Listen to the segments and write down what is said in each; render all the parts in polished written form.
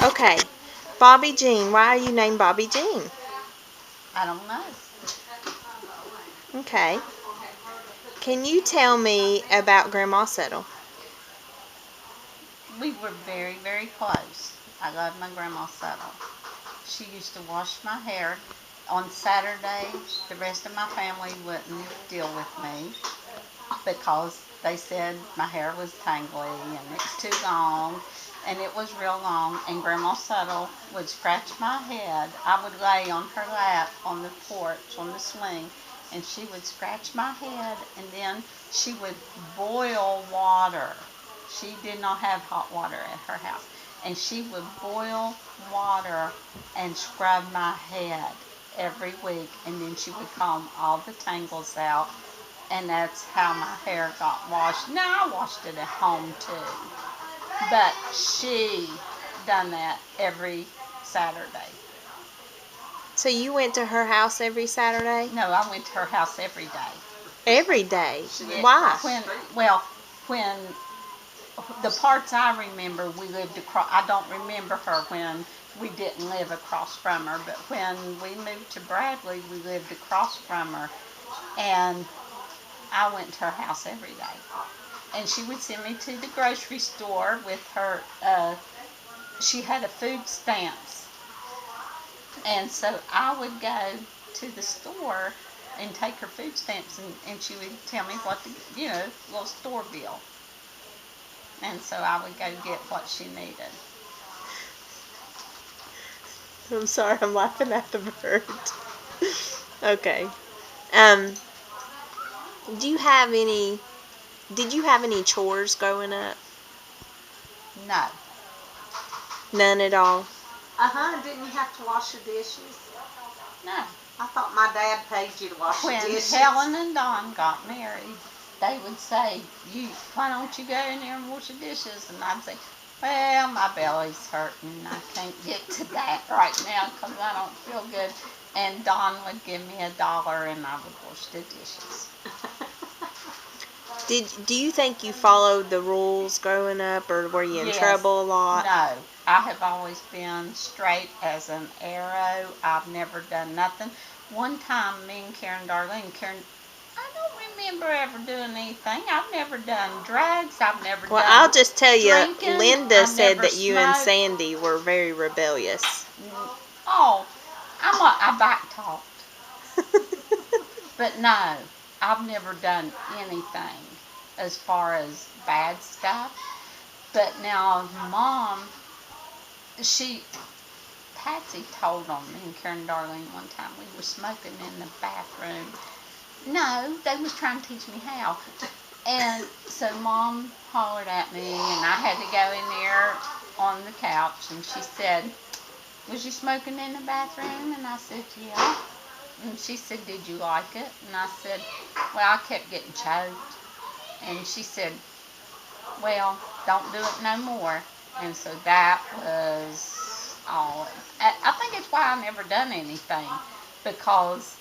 Okay. Bobbie Jean. Why are you named Bobbie Jean? I don't know. Okay. Can you tell me about Grandma Settle? We were very, very close. I love my grandma Settle. She used to wash my hair. On Saturdays, the rest of my family wouldn't deal with me because they said my hair was tangly and it's too long, and it was real long, and Grandma Settle would scratch my head. I would lay on her lap on the porch on the swing, and she would scratch my head, and then she would boil water. She did not have hot water at her house, and she would boil water and scrub my head every week, and then she would comb all the tangles out, and that's how my hair got washed. Now I washed it at home too, but she done that every Saturday. So you went to her house every Saturday? No, I went to her house every day. Every day? Yeah, Why? when the parts I remember, we lived across. I don't remember her when we didn't live across from her, but when we moved to Bradley, we lived across from her, and I went to her house every day. And she would send me to the grocery store with her. She had a food stamps, and so I would go to the store and take her food stamps, and she would tell me what the little store bill, and so I would go get what she needed. I'm sorry, I'm laughing at the bird. Okay. Um, do you have any, did you have any chores growing up? No. None at all? Didn't you have to wash the dishes? No. I thought my dad paid you to wash the When dishes. Helen and Don got married, they would say, why don't you go in there and wash the dishes? And I'd say, well, my belly's hurting. I can't get to that right now because I don't feel good. And Don would give me $1 and I would wash the dishes. Do you think you followed the rules growing up, or were you in Yes. trouble a lot? No, I have always been straight as an arrow. I've never done nothing. One time, me and Karen, I don't remember ever doing anything. I've never done drugs. I've never Well, done I'll just tell you, drinking. Linda I've said never that you and smoked. Sandy were very rebellious. Oh, I back talked. But no, I've never done anything as far as bad stuff. But now, Mom, Patsy told on me and Karen Darlene one time we were smoking in the bathroom. No, they was trying to teach me how. And so Mom hollered at me, and I had to go in there on the couch, and she said, was you smoking in the bathroom? And I said, yeah. And she said, did you like it? And I said, well, I kept getting choked. And she said, well, don't do it no more. And so that was all. I think it's why I never done anything, because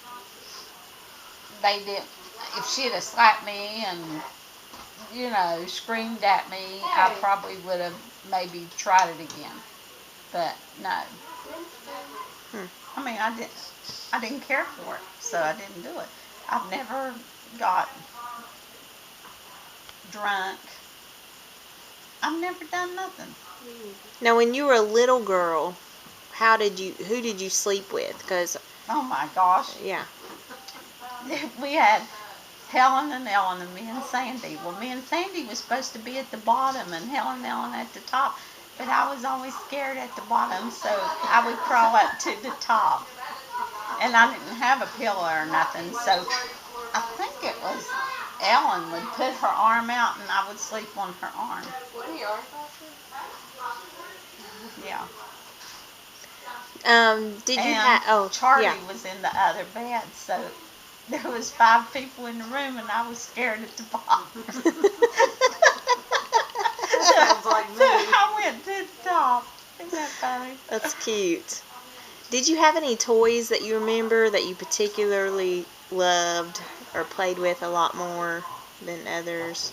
they didn't. If she'd have slapped me and screamed at me, I probably would have maybe tried it again. But no. I mean, I didn't care for it, so I didn't do it. I've never got drunk. I've never done nothing. Now, when you were a little girl, who did you sleep with? Because, Oh my gosh. yeah. We had Helen and Ellen and me and Sandy. Well, me and Sandy was supposed to be at the bottom and Helen and Ellen at the top. But I was always scared at the bottom, so I would crawl up to the top. And I didn't have a pillow or nothing, so I think it was Ellen would put her arm out and I would sleep on her arm. Yeah. Did you have? Oh, Charlie yeah. was in the other bed, so there was 5 people in the room, and I was scared at the bottom. Sounds like me. So I went to the top. Isn't that funny? That's cute. Did you have any toys that you remember that you particularly loved or played with a lot more than others?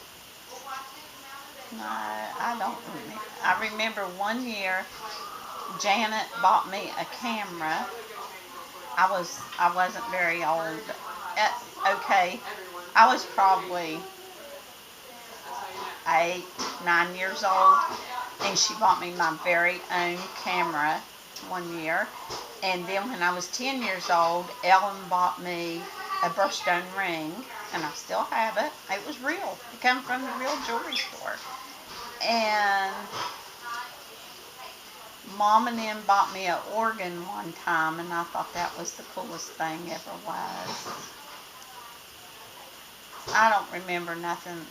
No, I don't remember. I remember one year Janet bought me a camera. I wasn't very old. Okay, I was probably 8, 9 years old, and she bought me my very own camera one year. And then when I was 10 years old, Ellen bought me a birthstone ring, and I still have it. It was real. It came from the real jewelry store. And Mom and them bought me an organ one time, and I thought that was the coolest thing ever was. I don't remember nothing.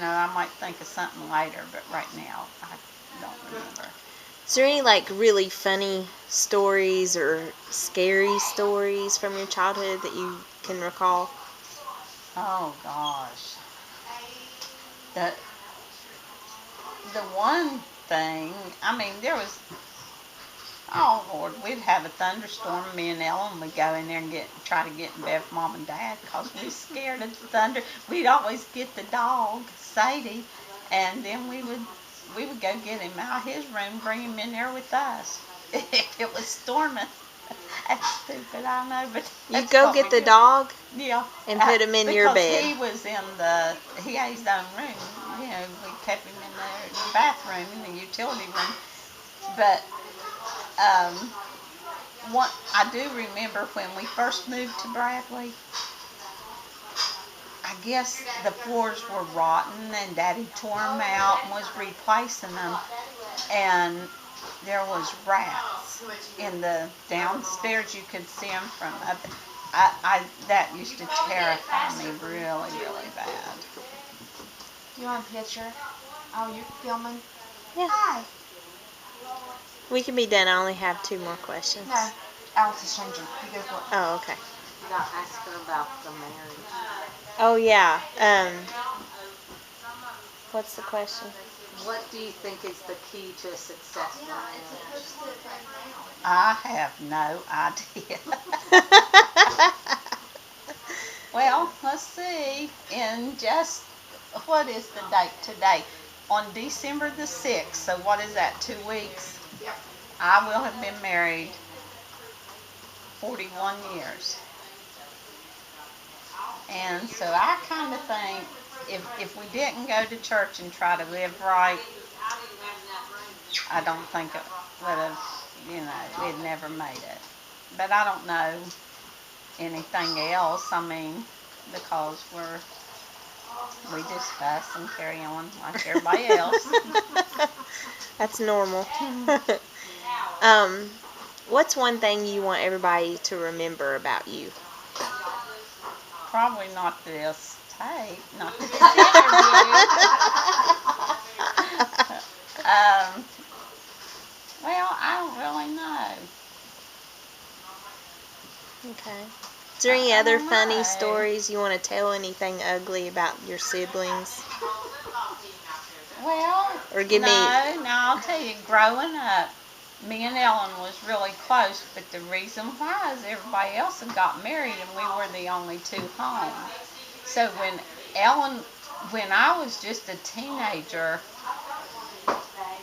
I might think of something later, but right now I don't remember. Is there any like really funny stories or scary stories from your childhood that you can recall? Oh gosh. The the one thing, there was, oh Lord, we'd have a thunderstorm. Me and Ellen would go in there and try to get in bed with Mom and Dad because we were scared of the thunder. We'd always get the dog, Sadie, and then we would go get him out of his room, bring him in there with us. If it was storming. That's stupid, I know, but You that's go what get we the did. dog Yeah. and put him in your Because bed. he had his own room. We kept him in the bathroom, in the utility room. But what I do remember when we first moved to Bradley, I guess the floors were rotten and Daddy tore them out and was replacing them. And there was rats in the downstairs. You could see them from up. That used to terrify me really, really bad. You want a picture? Oh, you're filming? Yeah. Hi. We can be done. I only have 2 more questions. No, Alex is changing. You go for it. Oh, okay. You got to ask her about the marriage. Oh, yeah. What's the question? What do you think is the key to a successful marriage? I have no idea. Well, let's see. What is the date today? On December the 6th, so what is that, 2 weeks? I will have been married 41 years. And so I kind of think if we didn't go to church and try to live right, I don't think it would have, we'd never made it. But I don't know anything else, because we just fuss and carry on like everybody else. That's normal. What's one thing you want everybody to remember about you? Probably not this tape, not this interview. Well, I don't really know. Okay. Is there any other don't funny know. stories you want to tell? Anything ugly about your siblings? Well, Or give me... no, I'll tell you, growing up, me and Ellen was really close, but the reason why is everybody else had got married and we were the only 2 home. So when I was just a teenager,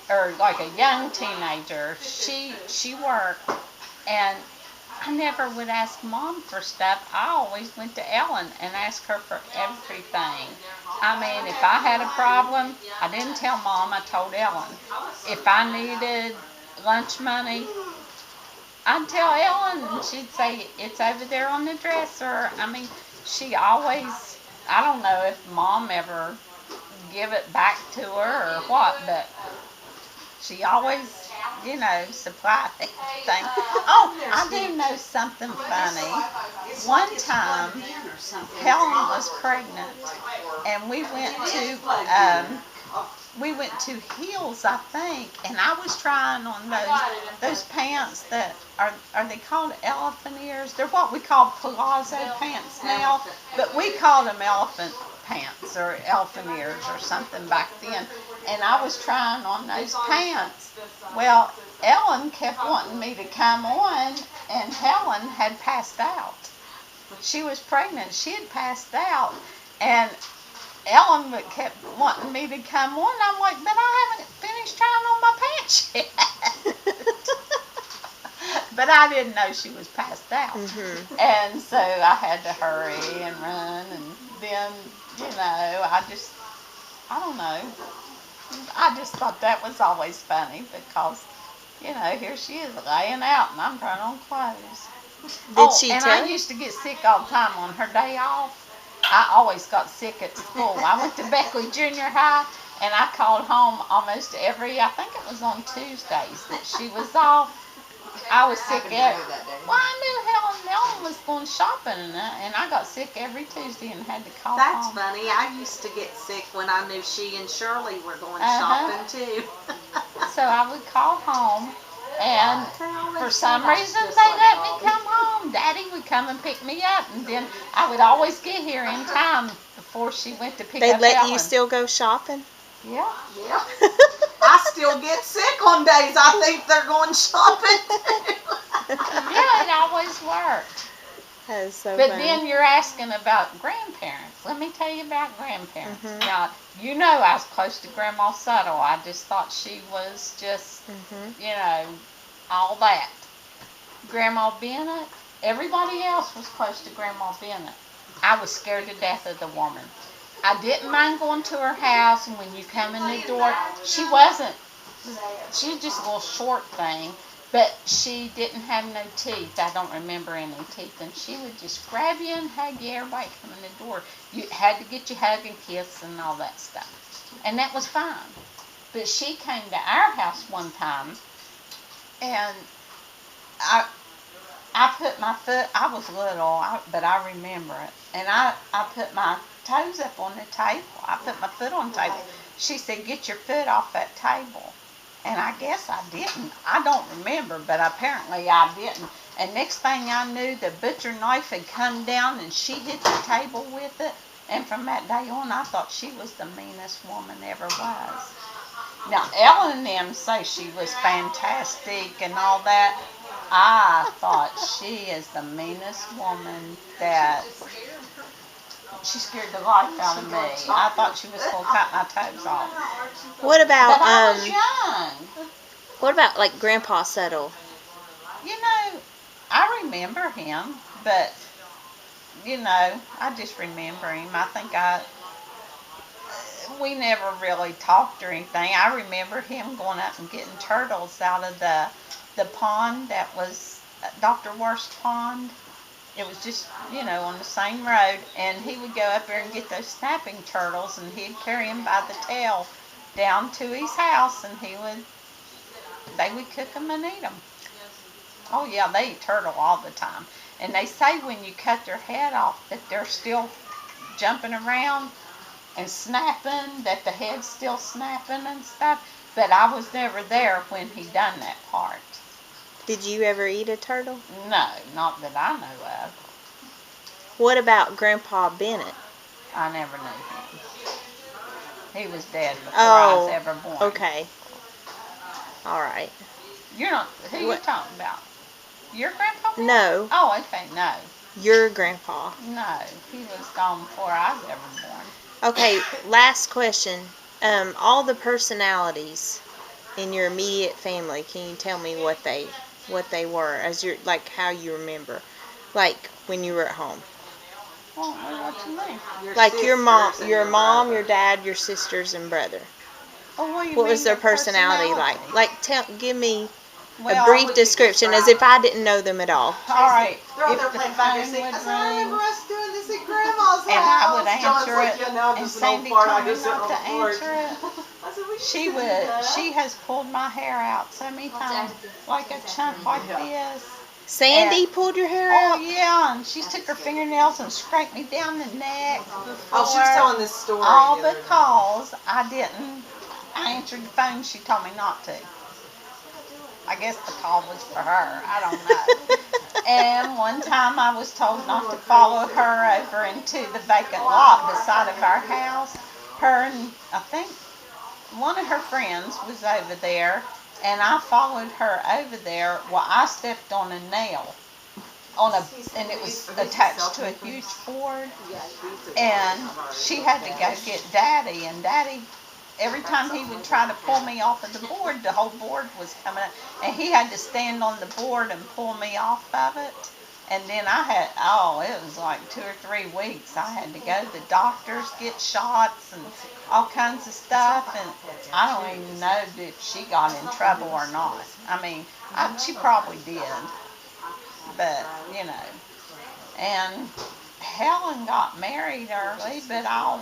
or like a young teenager, she worked, and I never would ask Mom for stuff. I always went to Ellen and asked her for everything. If I had a problem, I didn't tell Mom, I told Ellen. If I needed lunch money, I'd tell Ellen, and she'd say, it's over there on the dresser. She always, I don't know if Mom ever give it back to her or what, but she always, supplied everything. Oh, I do know something funny. One time, Helen was pregnant, and we went to Heels, I think, and I was trying on those pants that are they called elephant ears? They're what we call palazzo pants now, but we called them elephant pants or elephant ears or something back then. And I was trying on those pants. Well, Ellen kept wanting me to come on, and Helen had passed out. She was pregnant. She had passed out, and Ellen kept wanting me to come on. I'm like, but I haven't finished trying on my pants yet. But I didn't know she was passed out. Mhm. And so I had to hurry and run, and then, I don't know. I just thought that was always funny because, here she is laying out and I'm trying on clothes. Did Oh, she and tell I you? used to get sick all the time on her day off. I always got sick at school. I went to Beckley Junior High, and I called home almost I think it was on Tuesdays that she was off. I was sick well, I knew Helen was going shopping, and I got sick every Tuesday and had to call That's home. funny. I used to get sick when I knew she and Shirley were going Uh-huh. shopping too. So I would call home, and for some reason just they like let me Bobbie. come home. Daddy would come and pick me up, and then I would always get here in time before she went to pick They up let Helen. you still go shopping? Yeah. Yeah. I still get sick on days I think they're going shopping too. Yeah, it always worked. That is so But funny. then you're asking about grandparents. Let me tell you about grandparents. Mhm. Now, I was close to Grandma Settle. I just thought she was just, Mhm. all that. Grandma Bennett, everybody else was close to Grandma Bennett. I was scared to death of the woman. I didn't mind going to her house, and when you come in the door, she was just a little short thing, but she didn't have no teeth. I don't remember any teeth, and she would just grab you and hug you. Everybody come in the door. You had to get your hug and kiss and all that stuff, and that was fine. But she came to our house one time, and I I put my foot, I was little, but I remember it. And I put my toes up on the table. I put my foot on the table. She said, get your foot off that table. And I guess I didn't. I don't remember, but apparently I didn't. And next thing I knew, the butcher knife had come down and she hit the table with it. And from that day on, I thought she was the meanest woman ever was. Now, Ellen and them say she was fantastic and all that. I thought she is the meanest woman that she scared the life out of me. I thought she was going to cut my toes off. What about But I was young. what about like Grandpa Settle? I remember him, but I just remember him. I think we never really talked or anything. I remember him going up and getting turtles out of the pond that was Dr. Worst Pond. It was just, on the same road, and he would go up there and get those snapping turtles, and he'd carry them by the tail down to his house, and they would cook them and eat them. Oh yeah, they eat turtle all the time. And they say when you cut their head off that they're still jumping around and snapping, that the head's still snapping and stuff. But I was never there when he done that part. Did you ever eat a turtle? No, not that I know of. What about Grandpa Bennett? I never knew him. He was dead before I was ever born. Okay. All right. You're not. Who you talking about? Your grandpa? No, Oh, okay, no. your grandpa. No, he was gone before I was ever born. Okay, last question. All the personalities in your immediate family, can you tell me what they were as your like how you remember, like when you were at home? Well, what you mean? Like your mom, sisters and your mom, brother. your dad, your sisters and brother. Oh, what do you What mean was their their personality like? Like give me a Well, brief description as if I didn't know them at all. all right. They're out If there the playing phone hide and seek. would I said, I remember ring, us doing this at Grandma's and I house. would John's answer like, it, yeah, no, I'm and just an old Sandy fart. told I me go sit not on to the porch. answer it, I said, we she used to do that. has pulled my hair out so many times, like a chunk like this. Sandy pulled your hair Oh out? yeah, and she took her fingernails and scraped me down the neck. Oh, she was telling this story. All the other day. because I answered the phone. She told me not to. I guess the call was for her. I don't know. And one time I was told not to follow her over into the vacant lot beside of our house. Her and I think one of her friends was over there, and I followed her over there. Well, I stepped on a nail and it was attached to a huge board, and she had to go get Daddy, and Daddy every time he would try to pull me off of the board, the whole board was coming up, and he had to stand on the board and pull me off of it. And then I had, oh, it was like 2 or 3 weeks. I had to go to the doctors, get shots, and all kinds of stuff. And I don't even know if she got in trouble or not. I mean, she probably did, but you know. And Helen got married early, but I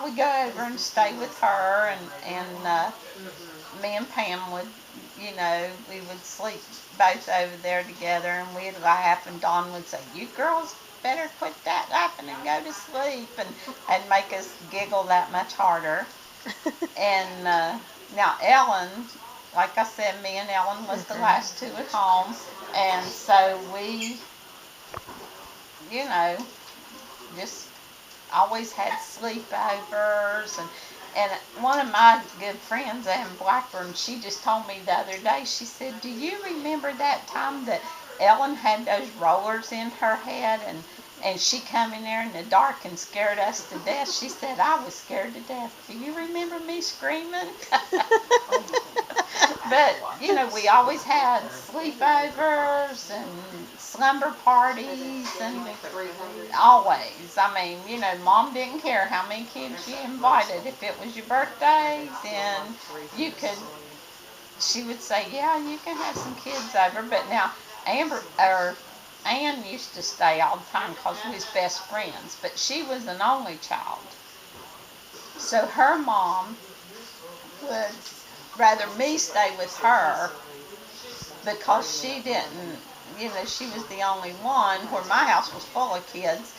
would go over and stay with her, and me and Pam would, we would sleep both over there together, and we'd laugh, and Dawn would say, "You girls better quit that laughing and go to sleep," and make us giggle that much harder. And now Ellen, like I said, me and Ellen was the last two at home, and so we, you know, just always had sleepovers. And one of my good friends in Blackburn, she just told me the other day, she said, "Do you remember that time that Ellen had those rollers in her head, and she come in there in the dark and scared us to death?" She said, "I was scared to death. Do you remember me screaming?" But, we always had sleepovers and slumber parties, and always. I mean, Mom didn't care how many kids you invited. If it was your birthday, then you could, she would say, "Yeah, you can have some kids over." But now, Ann used to stay all the time because we was best friends, but she was an only child. So her mom would rather me stay with her because she didn't, she was the only one, where my house was full of kids,